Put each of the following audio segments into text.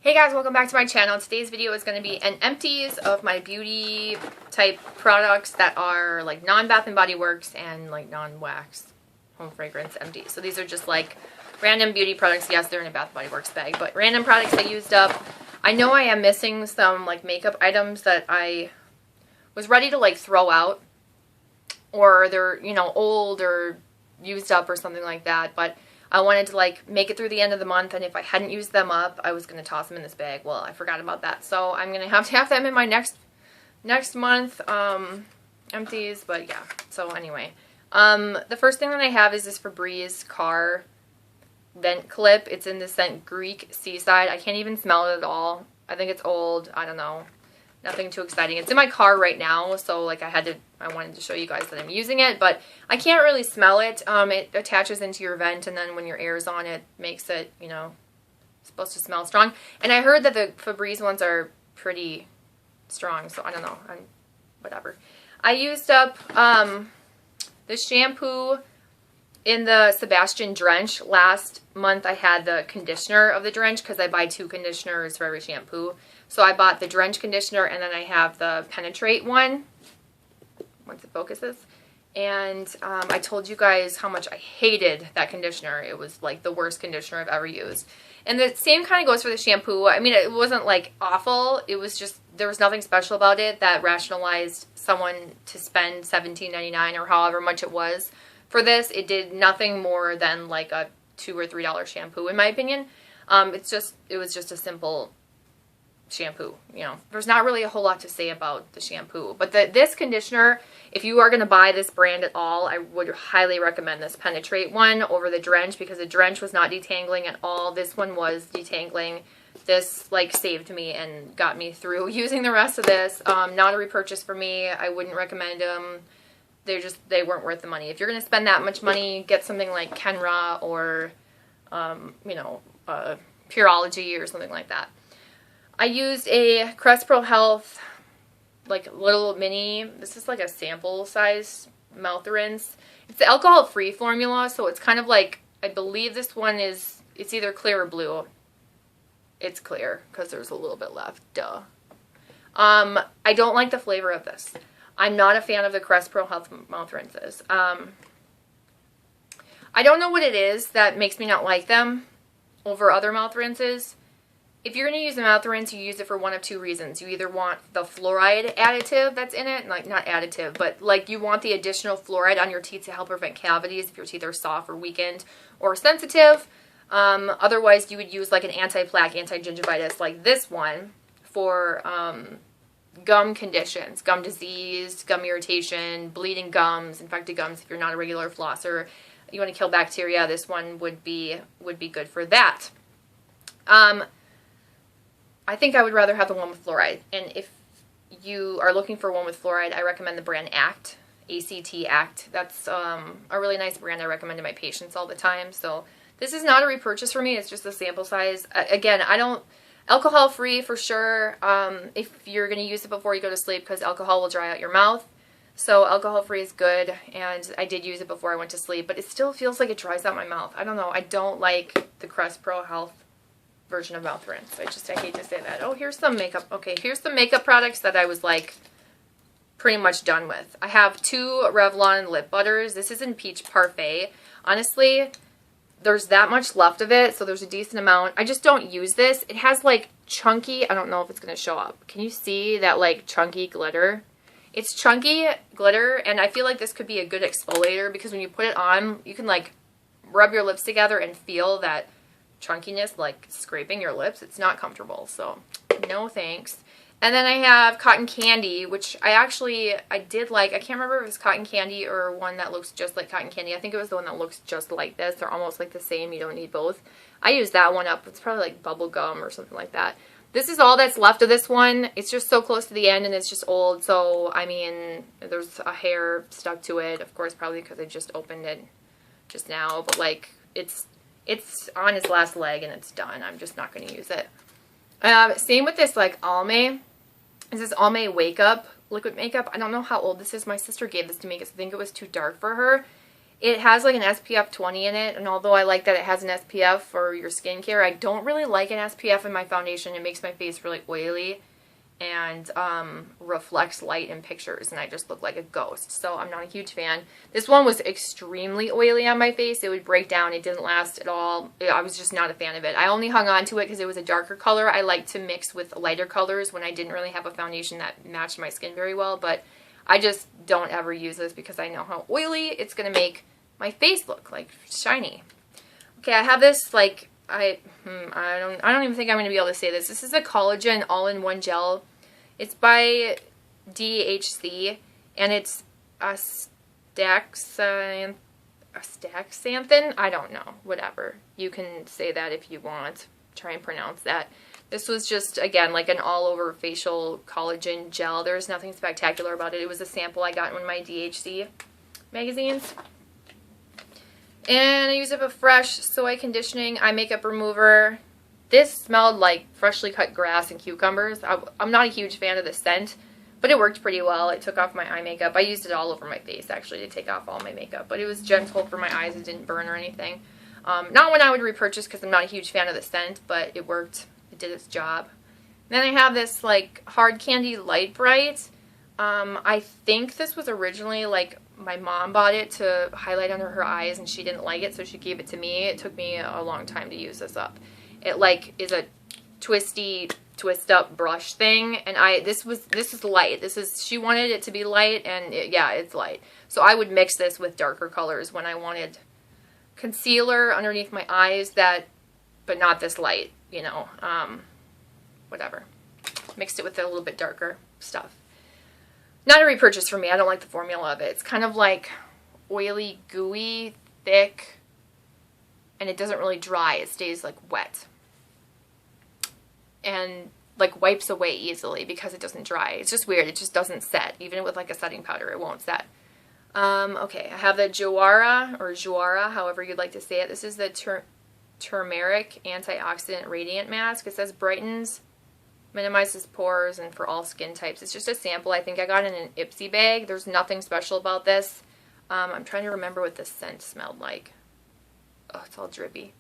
Hey guys, welcome back to my channel. Today's video is going to be an empties of my beauty type products that are like non-Bath and Body Works and like non-wax home fragrance empties. So these are just like random beauty products. Yes, they're in a Bath and Body Works bag, but random products I used up. I know I am missing some like makeup items that I was ready to like throw out, or they're, you know, old or used up or something like that, but I wanted to like make it through the end of the month, and if I hadn't used them up, I was going to toss them in this bag. Well, I forgot about that, so I'm going to have them in my next month empties. But yeah, so anyway, the first thing that I have is this Febreze car vent clip. It's in the scent Greek Seaside. I can't even smell it at all. I think it's old. I don't know. Nothing too exciting. It's in my car right now, so like I wanted to show you guys that I'm using it, but I can't really smell it. It attaches into your vent, and then when your air's on, it makes it, you know, supposed to smell strong. And I heard that the Febreze ones are pretty strong, so I don't know. Whatever. I used up the shampoo in the Sebastian Drench. Last month I had the conditioner of the Drench because I buy 2 conditioners for every shampoo. So I bought the Drench conditioner, and then I have the Penetrate one, once it focuses. And I told you guys how much I hated that conditioner. It was like the worst conditioner I've ever used. And the same kind of goes for the shampoo. I mean, it wasn't like awful. It was just, there was nothing special about it that rationalized someone to spend $17.99 or however much it was for this. It did nothing more than like a $2 or $3 shampoo, in my opinion. It was just a simple shampoo. You know, there's not really a whole lot to say about the shampoo, but this conditioner, if you are going to buy this brand at all, I would highly recommend this Penetrate one over the Drench, because the Drench was not detangling at all. This one was detangling. This like saved me and got me through using the rest of this. Not a repurchase for me. I wouldn't recommend them. They weren't worth the money. If you're going to spend that much money, get something like Kenra or you know, Pureology or something like that. I used a Crest Pro Health, like little mini, this is like a sample size mouth rinse. It's the alcohol-free formula, so it's kind of like, I believe this one is, it's either clear or blue. It's clear, because there's a little bit left, duh. I don't like the flavor of this. I'm not a fan of the Crest Pro Health mouth rinses. I don't know what it is that makes me not like them over other mouth rinses. If you're going to use a mouth rinse, you use it for one of 2 reasons. You either want the fluoride additive that's in it, like not additive, but like you want the additional fluoride on your teeth to help prevent cavities if your teeth are soft or weakened or sensitive. Otherwise, you would use like an anti-plaque, anti-gingivitis like this one for gum conditions, gum disease, gum irritation, bleeding gums, infected gums. If you're not a regular flosser, you want to kill bacteria, this one would be good for that. I think I would rather have the one with fluoride. And if you are looking for one with fluoride, I recommend the brand ACT, A-C-T, ACT. That's a really nice brand I recommend to my patients all the time. So this is not a repurchase for me. It's just a sample size. Again, alcohol-free for sure if you're going to use it before you go to sleep, because alcohol will dry out your mouth. So alcohol-free is good, and I did use it before I went to sleep, but it still feels like it dries out my mouth. I don't know. I don't like the Crest Pro Health version of mouth rinse. I hate to say that. Oh, here's some makeup. Okay, here's some makeup products that I was like pretty much done with. I have 2 Revlon lip butters. This is in Peach Parfait. Honestly, there's that much left of it, so there's a decent amount. I just don't use this. It has like chunky, I don't know if it's going to show up. Can you see that like chunky glitter? It's chunky glitter, and I feel like this could be a good exfoliator, because when you put it on, you can like rub your lips together and feel that chunkiness, like scraping your lips. It's not comfortable, so no thanks. And then I have Cotton Candy, which I did like. I can't remember if it was Cotton Candy or one that looks just like Cotton Candy. I think it was the one that looks just like this. They're almost like the same. You don't need both. I used that one up. It's probably like bubble gum or something like that. This is all that's left of this one. It's just so close to the end, and it's just old. So, I mean, there's a hair stuck to it. Of course, probably because I just opened it just now. But, like, it's on its last leg, and it's done. I'm just not going to use it. Same with this, like, Almay. This is Almay Wake Up liquid makeup. I don't know how old this is. My sister gave this to me because I think it was too dark for her. It has like an SPF 20 in it, and although I like that it has an SPF for your skincare, I don't really like an SPF in my foundation. It makes my face really oily and reflects light in pictures, and I just look like a ghost. So I'm not a huge fan. This one was extremely oily on my face. It would break down. It didn't last at all. I was just not a fan of it. I only hung on to it because it was a darker color. I like to mix with lighter colors when I didn't really have a foundation that matched my skin very well, but I just don't ever use this because I know how oily it's going to make my face look like shiny. Okay, I have this like I don't even think I'm going to be able to say this. This is a collagen all-in-one gel. It's by DHC, and it's astaxanthin. I don't know. Whatever. You can say that if you want. Try and pronounce that. This was just, again, like an all-over facial collagen gel. There's nothing spectacular about it. It was a sample I got in one of my DHC magazines. And I use it for fresh soy conditioning eye makeup remover. This smelled like freshly cut grass and cucumbers. I'm not a huge fan of the scent, but it worked pretty well. It took off my eye makeup. I used it all over my face, actually, to take off all my makeup. But it was gentle for my eyes. It didn't burn or anything. Not one I would repurchase because I'm not a huge fan of the scent, but it worked. It did its job. Then I have this, like, Hard Candy Light Bright. I think this was originally, like, my mom bought it to highlight under her eyes, and she didn't like it, so she gave it to me. It took me a long time to use this up. It, like, is a twisty, twist-up brush thing, and this is light. She wanted it to be light, and yeah, it's light. So I would mix this with darker colors when I wanted concealer underneath my eyes, but not this light, you know, whatever. Mixed it with a little bit darker stuff. Not a repurchase for me. I don't like the formula of it. It's kind of like oily, gooey, thick, and it doesn't really dry. It stays like wet and like wipes away easily because it doesn't dry. It's just weird. It just doesn't set. Even with like a setting powder, it won't set. Okay, I have the Joara, however you'd like to say it. This is the turmeric antioxidant radiant mask. It says brightens, minimizes pores, and for all skin types. It's just a sample. I think I got it in an Ipsy bag. There's nothing special about this. I'm trying to remember what the scent smelled like. Oh, it's all drippy.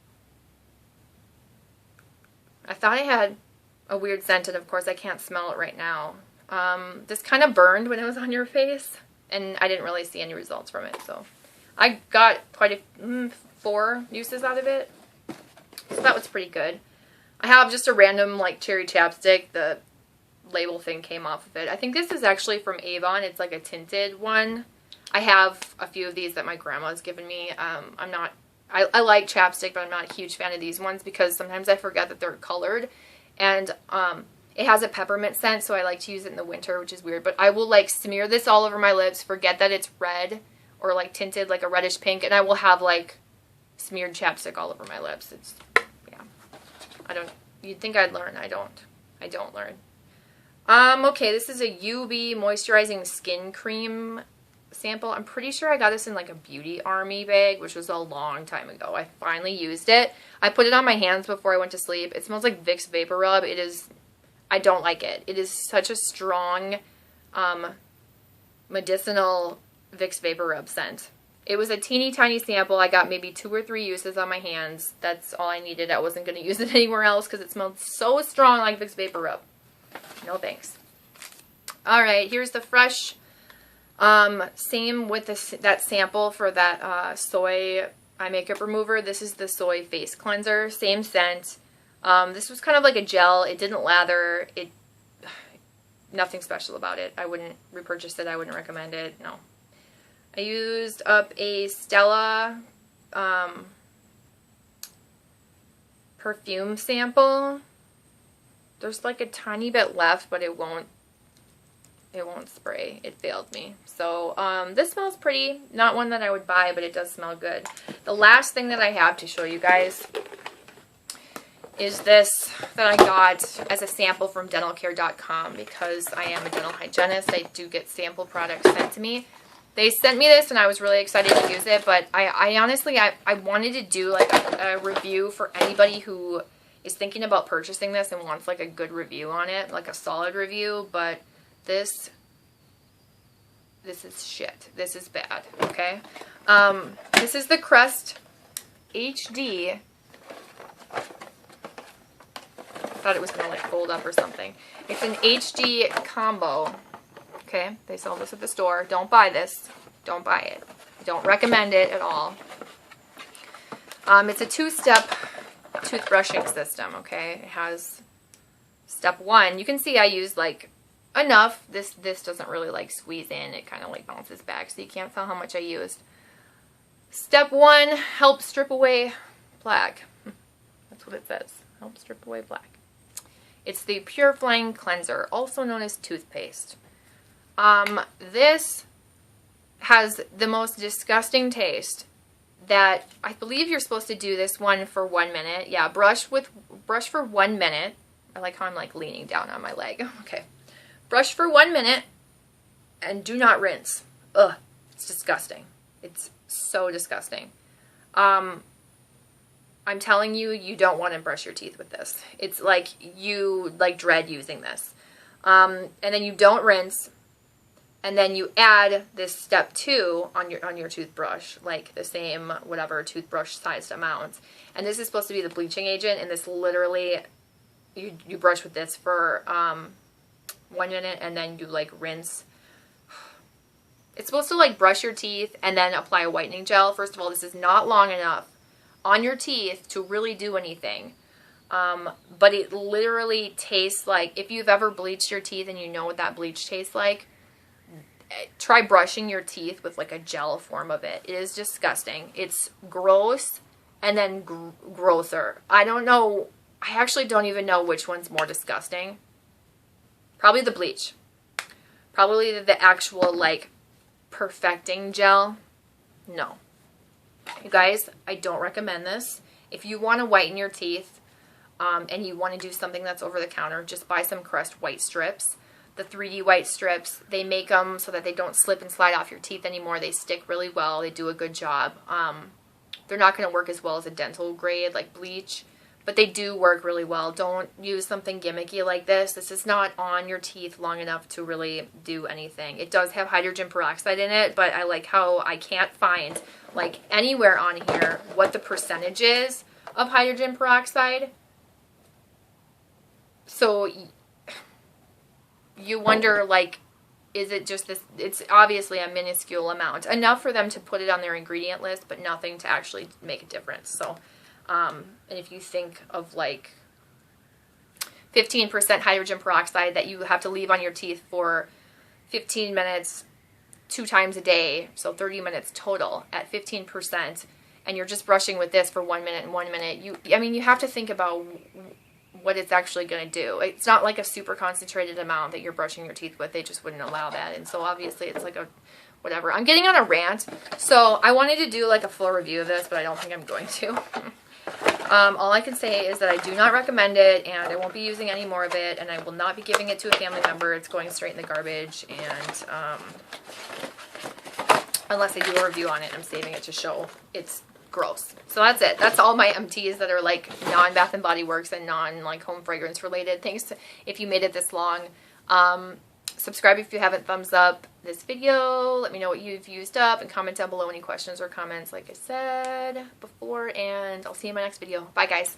I thought I had a weird scent, and of course I can't smell it right now. This kind of burned when it was on your face, and I didn't really see any results from it. So I got quite 4 uses out of it. So that was pretty good. I have just a random, like, cherry chapstick. The label thing came off of it. I think this is actually from Avon. It's like a tinted one. I have a few of these that my grandma's given me. I like chapstick, but I'm not a huge fan of these ones because sometimes I forget that they're colored. And it has a peppermint scent, so I like to use it in the winter, which is weird. But I will, like, smear this all over my lips, forget that it's red or, like, tinted, like a reddish pink, and I will have, like, smeared chapstick all over my lips. It's... You'd think I'd learn. I don't learn. Okay, this is a UV moisturizing skin cream sample. I'm pretty sure I got this in like a Beauty Army bag, which was a long time ago. I finally used it. I put it on my hands before I went to sleep. It smells like Vicks Vapor Rub. I don't like it. It is such a strong, medicinal Vicks Vapor Rub scent. It was a teeny tiny sample. I got maybe 2 or 3 uses on my hands. That's all I needed. I wasn't going to use it anywhere else because it smelled so strong like Vicks Vapor Rub. No thanks. Alright, here's the fresh. Same with that sample for that soy eye makeup remover. This is the soy face cleanser. Same scent. This was kind of like a gel. It didn't lather. Nothing special about it. I wouldn't repurchase it. I wouldn't recommend it. No. I used up a Stella perfume sample. There's like a tiny bit left, but it won't spray. It failed me. So this smells pretty. Not one that I would buy, but it does smell good. The last thing that I have to show you guys is this that I got as a sample from dentalcare.com because I am a dental hygienist. I do get sample products sent to me. They sent me this, and I was really excited to use it, but I honestly, I wanted to do, like, a review for anybody who is thinking about purchasing this and wants, like, a good review on it, like a solid review, but this this is shit. This is bad, okay? This is the Crest HD. I thought it was going to like fold up or something. It's an HD combo, okay? They sell this at the store. Don't buy this. Don't buy it. Don't recommend it at all. It's a 2-step toothbrushing system, okay? It has step 1. You can see I used like enough. This doesn't really like squeeze in. It kind of like bounces back, so you can't tell how much I used. Step 1, help strip away plaque. That's what it says. Help strip away plaque. It's the Purifying Cleanser, also known as toothpaste. This has the most disgusting taste that I believe you're supposed to do this one for 1 minute. Yeah, brush for 1 minute. I like how I'm like leaning down on my leg. Okay. Brush for 1 minute and do not rinse. Ugh, it's disgusting. It's so disgusting. I'm telling you, you don't want to brush your teeth with this. It's like you like dread using this. And then you don't rinse. And then you add this step 2 on your toothbrush, like the same whatever toothbrush sized amount. And this is supposed to be the bleaching agent, and this literally you brush with this for 1 minute and then you like rinse. It's supposed to like brush your teeth and then apply a whitening gel. First of all, this is not long enough on your teeth to really do anything. But it literally tastes like, if you've ever bleached your teeth and you know what that bleach tastes like, try brushing your teeth with like a gel form of it. It is disgusting. It's gross and then grosser. I don't know. I actually don't even know which one's more disgusting. Probably the bleach. Probably the actual like perfecting gel. No. You guys, I don't recommend this. If you want to whiten your teeth and you want to do something that's over the counter, just buy some Crest white strips. The 3D white strips, they make them so that they don't slip and slide off your teeth anymore. They stick really well. They do a good job. They're not going to work as well as a dental grade like bleach, but they do work really well. Don't use something gimmicky like this. This is not on your teeth long enough to really do anything. It does have hydrogen peroxide in it, but I like how I can't find like anywhere on here what the percentage is of hydrogen peroxide. So you wonder, like, is it just this? It's obviously a minuscule amount. Enough for them to put it on their ingredient list, but nothing to actually make a difference. So, and if you think of, like, 15% hydrogen peroxide that you have to leave on your teeth for 15 minutes 2 times a day, so 30 minutes total at 15%, and you're just brushing with this for 1 minute and 1 minute, you have to think about what it's actually going to do. It's not like a super concentrated amount that you're brushing your teeth with. They just wouldn't allow that. And so obviously it's like a whatever. I'm getting on a rant. So I wanted to do like a full review of this, but I don't think I'm going to. All I can say is that I do not recommend it, and I won't be using any more of it, and I will not be giving it to a family member. It's going straight in the garbage, and unless I do a review on it, I'm saving it to show. It's gross. So that's it. That's all my empties that are like non-Bath and Body Works and non like home fragrance related. Thanks if you made it this long. Subscribe if you haven't. Thumbs up this video. Let me know what you've used up and comment down below any questions or comments like I said before, and I'll see you in my next video. Bye guys.